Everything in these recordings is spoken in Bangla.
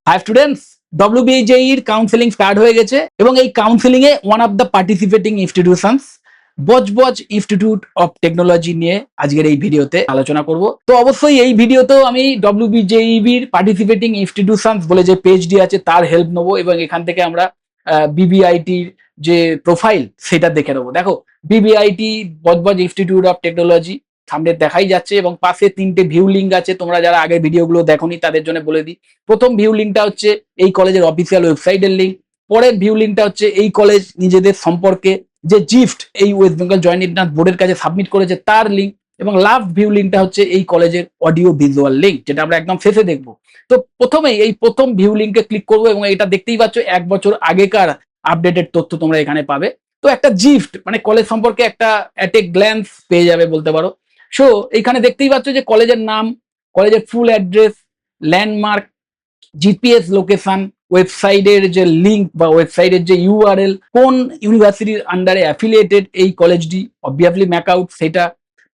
হাই স্টুডেন্টস, WBJE এর কাউন্সেলিং স্টার্ট হয়ে গেছে এবং এই counselling A one of the participating institutions Budge Budge institute of technology নিয়ে আজকের এই ভিডিওতে আলোচনা করব। তো অবশ্যই এই ভিডিওতেও আমি WBJEB এর পার্টিসিপেটিং ইনস্টিটিউশনস বলে যে পেজটি আছে তার হেল্প নেবো এবং এখান থেকে আমরা BBITর যে প্রোফাইল সেটা দেখে নেবো। দেখো, BBIT Budge Budge institute of technology সামনে দেখাই যাচ্ছে এবং পাশে তিনটে ভিউ লিঙ্ক আছে। তোমরা যারা আগের ভিডিওগুলো দেখোনি তাদের জন্য বলে দিই। প্রথম ভিউ লিঙ্কটা হচ্ছে এই কলেজের অফিসিয়াল ওয়েবসাইটের লিঙ্ক। পরের ভিউ লিঙ্কটা হচ্ছে এই কলেজ নিজেদের সম্পর্কে যে জিফট এই ওয়েস্ট বেঙ্গল জয়েন্ট এন্ট্রান্স বোর্ডের কাছে সাবমিট করেছে তার লিঙ্ক, এবং লাস্ট ভিউ লিঙ্কটা হচ্ছে এই কলেজের অডিও ভিজুয়াল লিঙ্ক, যেটা আমরা একদম শেষে দেখবো। তো প্রথমেই এই প্রথম ভিউ লিঙ্কে ক্লিক করবো এবং এটা দেখতেই পাচ্ছ 1 বছর আগেকার আপডেটেড তথ্য তোমরা এখানে পাবে। তো একটা জিফট মানে কলেজ সম্পর্কে একটা অ্যাট এ গ্ল্যান্স পেয়ে যাবে বলতে পারো। সো এখানে দেখতেই পাচ্ছ যে কলেজের নাম, কলেজের full address, landmark, GPS location, ওয়েবসাইটের যে লিঙ্ক বা ওয়েবসাইটের যে ইউআরএল, কোন ইউনিভার্সিটির আন্ডারে অ্যাফিলিয়েটেড এই কলেজটি, অবভিয়াসলি ম্যাকআউট সেটা,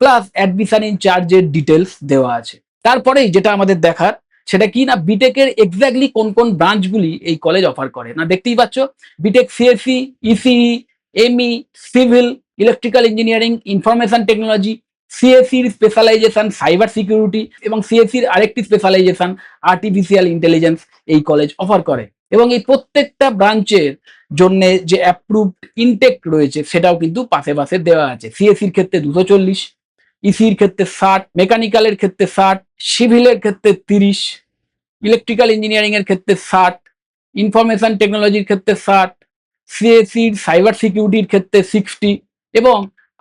প্লাস অ্যাডমিশন ইন চার্জের ডিটেলস দেওয়া আছে। তারপরেই যেটা আমাদের দেখার সেটা কি না, বিটেকের এক্স্যাক্টলি কোন কোন ব্রাঞ্চগুলি এই কলেজ অফার করে। না দেখতেই পাচ্ছ BTech CSC, ECE, ME, civil, electrical engineering, information technology, সিএসসির স্পেশালাইজেশন সাইবার সিকিউরিটি এবং সিএসসির আরেকটি স্পেশালাইজেশন আর্টিফিশিয়াল ইন্টেলিজেন্স এই কলেজ অফার করে। এবং এই প্রত্যেকটা ব্রাঞ্চের জন্য যে অ্যাপ্রুভড ইনটেক রয়েছে সেটাও কিন্তু পাশে পাশে দেওয়া আছে। সিএসসির ক্ষেত্রে 240, ইসির ক্ষেত্রে 60, মেকানিক্যালের ক্ষেত্রে 60, সিভিলের ক্ষেত্রে 30, ইলেকট্রিক্যাল ইঞ্জিনিয়ারিং এর ক্ষেত্রে 60, ইনফরমেশন টেকনোলজির ক্ষেত্রে 60, সিএসসির সাইবার সিকিউরিটির ক্ষেত্রে 60 এবং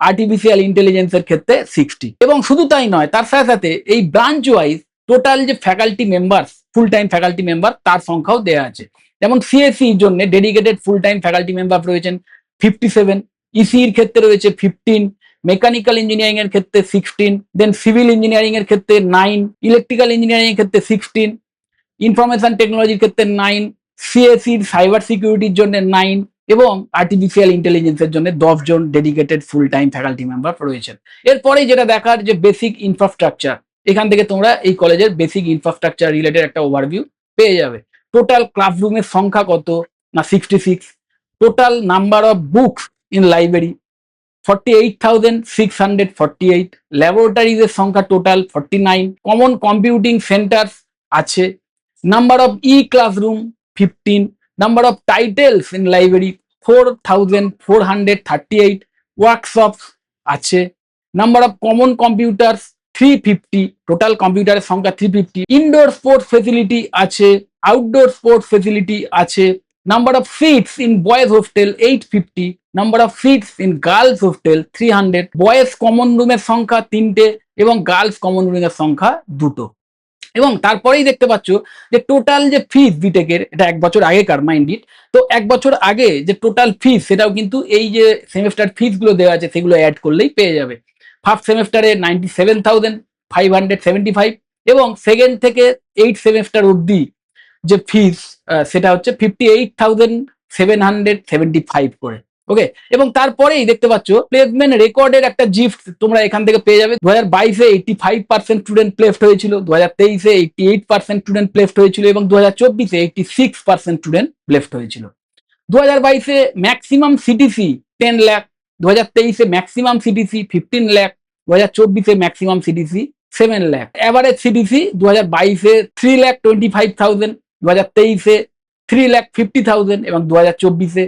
আর্টিফিশিয়াল ইন্টেলিজেন্সের ক্ষেত্রে 60। এবং শুধু তাই নয়, তার সাথে সাথে এই ব্রাঞ্চ ওয়াইজ টোটাল যে ফ্যাকাল্টি মেম্বার, ফুল টাইম ফ্যাকাল্টি মেম্বার তার সংখ্যাও দেওয়া আছে। যেমন সিএসসির জন্য dedicated full time faculty member রয়েছেন 57, ইসির ক্ষেত্রে রয়েছে 15, মেকানিক্যাল ইঞ্জিনিয়ারিং এর ক্ষেত্রে 16, দেন সিভিল ইঞ্জিনিয়ারিং এর ক্ষেত্রে 9, ইলেকট্রিক্যাল ইঞ্জিনিয়ারিং এর ক্ষেত্রে 16, ইনফরমেশন টেকনোলজির ক্ষেত্রে 9, সিএসসির সাইবার সিকিউরিটির জন্য 9 এবং আর্টিফিশিয়াল ইন্টেলিজেন্সের জন্য 10 জন dedicated full time faculty member রয়েছেন। এরপরে যেটা দেখার যে বেসিক ইনফ্রাস্ট্রাকচার, এখান থেকে তোমরা এই কলেজের বেসিক ইনফ্রাস্ট্রাকচার রিলেটেড একটা ওভারভিউ পেয়ে যাবে। টোটাল ক্লাসরুমের সংখ্যা কত না 66, total number of books in library 48,648, ল্যাবরেটরিজের সংখ্যা টোটাল 49, কমন কম্পিউটিং সেন্টার্স আছে, number of e classroom 15, number of titles in library 4,438, workshops আছে, number of common computers 350, total কম্পিউটারের সংখ্যা 350, ইনডোর স্পোর্টস ফেসিলিটি আছে, আউটডোর স্পোর্টস ফেসিলিটি আছে, number of seats in boys hostel 850, number of seats in girls hostel 300, boys common রুমের সংখ্যা 3টে এবং গার্লস কমন রুমের সংখ্যা 2টো। এবং তারপরেই দেখতে পাচ্ছ যে টোটাল যে ফিস বিটেকের, এটা 1 বছর আগেকার মাইন্ড ইট, তো 1 বছর আগে যে টোটাল ফিস সেটাও কিন্তু এই যে সেমিস্টার ফিস গুলো দেওয়া আছে সেগুলো অ্যাড করলেই পেয়ে যাবে। ফার্স্ট সেমিস্টারে 97,575 এবং সেকেন্ড থেকে 8 সেমিস্টার অবধি যে ফিস সেটা হচ্ছে 58,775 করে। ওকে, এবং তারপরেই দেখতে পাচ্ছ প্লেসমেন্ট রেকর্ডের একটা জিফট তোমরা এখান থেকে পেয়ে যাবে। 2022-এ 85% স্টুডেন্ট প্লেসড হয়েছিল, 2023-এ 88% স্টুডেন্ট প্লেসড হয়েছিল এবং 2024-এ 86% স্টুডেন্ট প্লেসড হয়েছিল। 2022-এ ম্যাক্সিমাম সিটিসি 10 লাখ, 2023-এ ম্যাক্সিমাম সিটিসি 15 লাখ, 2024-এ maximum CTC 7 lakh. Average CTC 2022-এ 3,25,000, 2023-এ 3,50,000 এবং 2024-এ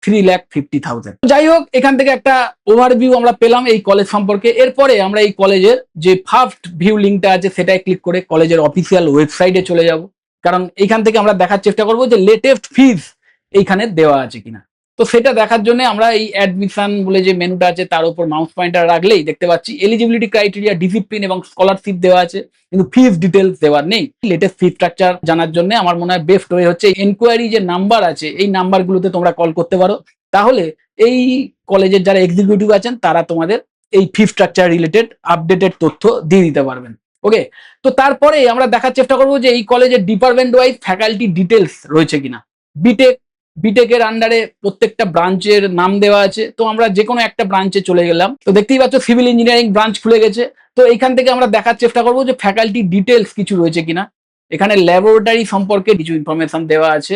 3,50,000। যাই হোক, এখান থেকে একটা ওভারভিউ আমরা পেলাম এই কলেজ সম্পর্কে। এরপরে আমরা এই কলেজের যে ফার্স্ট ভিউ লিঙ্কটা আছে সেটাই ক্লিক করে কলেজের অফিসিয়াল ওয়েবসাইটে চলে যাব, কারণ এখান থেকে আমরা দেখার চেষ্টা করব যে লেটেস্ট ফিস এইখানে দেওয়া আছে কিনা। তো সেটা দেখার জন্য আমরা এই অ্যাডমিশন বলে যে মেনুটা আছে তার উপর মাউস পয়েন্টার রাখলেই দেখতে পাচ্ছি এলিজিবিলিটি ক্রাইটেরিয়া, ডিসিপ্লিন এবং স্কলারশিপ দেওয়া আছে, কিন্তু ফিস ডিটেলস দেওয়া নেই। লেটেস্ট ফি স্ট্রাকচার জানার জন্য আমার মনে হয় বেস্ট ওয়ে হচ্ছে এনকোয়ারি যে নাম্বার আছে এই নাম্বারগুলোতে তোমরা কল করতে পারো, তাহলে এই কলেজের যারা এক্সিকিউটিভ আছেন তারা তোমাদের এই ফি স্ট্রাকচার রিলেটেড আপডেটেড তথ্য দিয়ে দিতে পারবেন। ওকে, তো তারপরে আমরা দেখার চেষ্টা করবো যে এই কলেজের ডিপার্টমেন্ট ওয়াইজ ফ্যাকাল্টি ডিটেলস রয়েছে কিনা। বিটেকের আন্ডারে প্রত্যেকটা ব্রাঞ্চের নাম দেওয়া আছে, তো আমরা যে কোনো একটা ব্রাঞ্চে চলে গেলাম। তো দেখতেই পাচ্ছ সিভিল ইঞ্জিনিয়ারিং ব্রাঞ্চ খুলে গেছে। তো এইখান থেকে আমরা দেখার চেষ্টা করবো যে ফ্যাকাল্টি ডিটেলস কিছু রয়েছে কিনা। এখানে ল্যাবরেটরি সম্পর্কে কিছু ইনফরমেশন দেওয়া আছে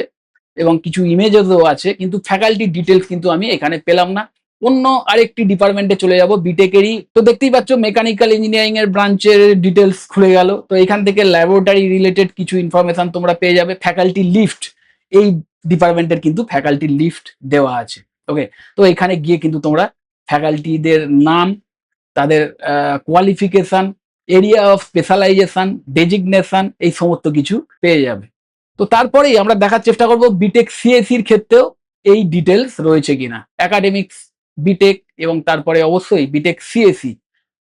এবং কিছু ইমেজও দেওয়া আছে, কিন্তু ফ্যাকাল্টি ডিটেলস কিন্তু আমি এখানে পেলাম না। অন্য আরেকটি ডিপার্টমেন্টে চলে যাব, বিটেকেরই। তো দেখতেই পাচ্ছ মেকানিক্যাল ইঞ্জিনিয়ারিং এর ব্রাঞ্চের ডিটেলস খুলে গেল। তো এখান থেকে ল্যাবরেটরি রিলেটেড কিছু ইনফরমেশন তোমরা পেয়ে যাবে। ফ্যাকাল্টি লিস্ট, এই ডিপার্টমেন্টের কিন্তু ফ্যাকাল্টি লিস্ট দেওয়া আছে। ওকে, তো এখানে গিয়ে কিন্তু তোমরা ফ্যাকাল্টিদের নাম, তাদের qualification, area of specialisation, designation, এই সমস্ত কিছু পেয়ে যাবে। তো তারপরেই আমরা দেখার চেষ্টা করব বিটেক সিএসির ক্ষেত্রেও এই ডিটেলস রয়েছে কিনা। একাডেমিক্স, বিটেক এবং তারপরে অবশ্যই বিটেক সিএসি।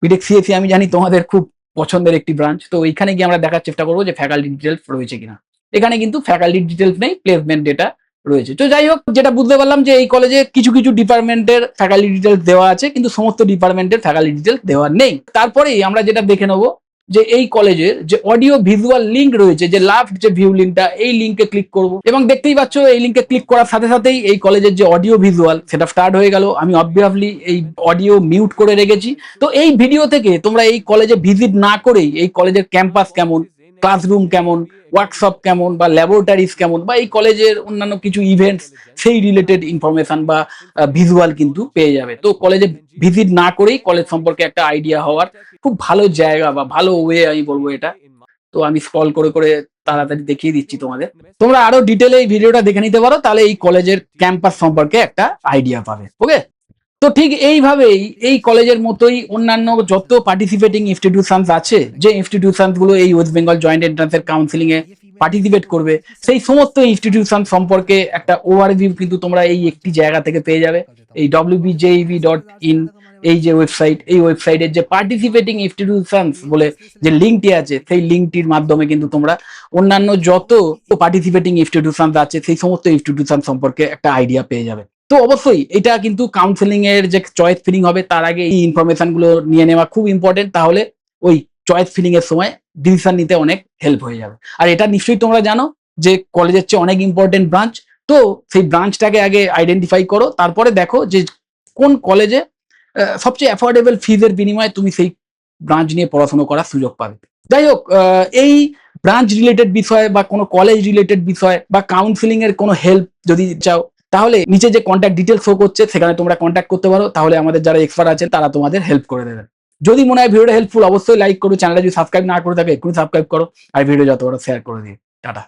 বিটেক সিএসি আমি জানি তোমাদের খুব পছন্দের একটি ব্রাঞ্চ। তো এইখানে গিয়ে আমরা দেখার চেষ্টা করবো যে ফ্যাকাল্টি ডিটেলস রয়েছে কিনা। এখানে কিন্তু ফ্যাকাল্টি ডিটেলস নেই, প্লেসমেন্ট ডেটা রয়েছে। তো যাই হোক, যেটা বুঝতে পারলাম যে এই কলেজে কিছু কিছু ডিপার্টমেন্টের ফ্যাকাল্টি ডিটেলস দেওয়া আছে, কিন্তু সমস্ত ডিপার্টমেন্টের ফ্যাকাল্টি ডিটেলস দেওয়া নেই। তারপরেই আমরা যেটা দেখে নেবো যে এই কলেজের যে অডিও ভিজুয়াল লিঙ্ক রয়েছে, যে লাস্ট যে ভিউ লিঙ্কটা, এই লিঙ্কে ক্লিক করব এবং দেখতেই পাচ্ছ এই লিঙ্কে ক্লিক করার সাথে সাথেই এই কলেজের যে অডিও ভিজুয়াল সেটা স্টার্ট হয়ে গেল। আমি অবভিয়াসলি এই অডিও মিউট করে রেখেছি। তো এই ভিডিও থেকে তোমরা এই কলেজে ভিজিট না করেই এই কলেজের ক্যাম্পাস কেমন, ক্লাসরুম কেমন, ওয়ার্কশপ কেমন বা ল্যাবরেটরিজ কেমন বা এই কলেজের অন্যান্য কিছু ইভেন্টস, সেই রিলেটেড ইনফরমেশন বা ভিজুয়াল কিন্তু পেয়ে যাবে। তো কলেজে ভিজিট না করেই কলেজ সম্পর্কে একটা আইডিয়া হওয়ার খুব ভালো জায়গা বা ভালো ওয়ে আমি বলবো এটা। তো আমি স্ক্রল করে করে তাড়াতাড়ি দেখিয়ে দিচ্ছি তোমাদের। তোমরা আরো ডিটেলে এই ভিডিওটা দেখে নিতে পারো, তাহলে এই কলেজের ক্যাম্পাস সম্পর্কে একটা আইডিয়া পাবে। ওকে, তো ঠিক এইভাবেই এই কলেজের মতোই অন্যান্য যত পার্টিসিপেটিং ইনস্টিটিউশনস আছে, যে ইনস্টিটিউশনস গুলো এই ওয়েস্ট বেঙ্গল জয়েন্ট এন্ট্রান্সের কাউন্সিলিং এ পার্টিসিপেট করবে, সেই সমস্ত ইনস্টিটিউশন সম্পর্কে একটা ওভারভিউ কিন্তু তোমরা এই একটি জায়গা থেকে পেয়ে যাবে। এই wbjev.in, এই যে ওয়েবসাইট, এই ওয়েবসাইটের যে পার্টিসিপেটিং ইনস্টিটিউশনস বলে যে লিঙ্কটি আছে, সেই লিঙ্কটির মাধ্যমে কিন্তু তোমরা অন্যান্য যত পার্টিসিপেটিং ইনস্টিটিউশনস আছে সেই সমস্ত ইনস্টিটিউশন সম্পর্কে একটা আইডিয়া পেয়ে যাবে। তো অবশ্যই এটা কিন্তু কাউন্সেলিং এর যে চয়েস ফিলিং হবে তার আগে এই ইনফরমেশন গুলো নিয়ে নেওয়া খুব ইম্পর্টেন্ট, তাহলে ওই চয়েস ফিলিং এর সময় ডিসিশন নিতে অনেক হেল্প হয়ে যাবে। আর এটা নিশ্চয়ই তোমরা জানো যে কলেজের চেয়ে অনেক ইম্পর্টেন্ট ব্রাঞ্চ। তো সেই ব্রাঞ্চটাকে আগে আইডেন্টিফাই করো, তারপরে দেখো যে কোন কলেজে সবচেয়ে অ্যাফোর্ডেবল ফিজের বিনিময়ে তুমি সেই ব্রাঞ্চ নিয়ে পড়াশোনা করার সুযোগ পাবে। যাই হোক, এই ব্রাঞ্চ রিলেটেড বিষয় বা কোনো কলেজ রিলেটেড বিষয় বা কাউন্সিলিং এর কোনো হেল্প যদি চাও, তাহলে নিচে যে কন্ট্যাক্ট ডিটেলস শো করছে সেখানে তোমরা কন্ট্যাক্ট করতে পারো। তাহলে আমাদের যারা এক্সপার্ট আছেন তারা তোমাদের হেল্প করে দেবেন। যদি মনে হয় ভিডিওটা হেল্পফুল, অবশ্যই লাইক করো। চ্যানেলটা যদি সাবস্ক্রাইব না করে থাকে এক্ষুনি সাবস্ক্রাইব করো, আর ভিডিও যত বড় শেয়ার করে দিই। টাটা।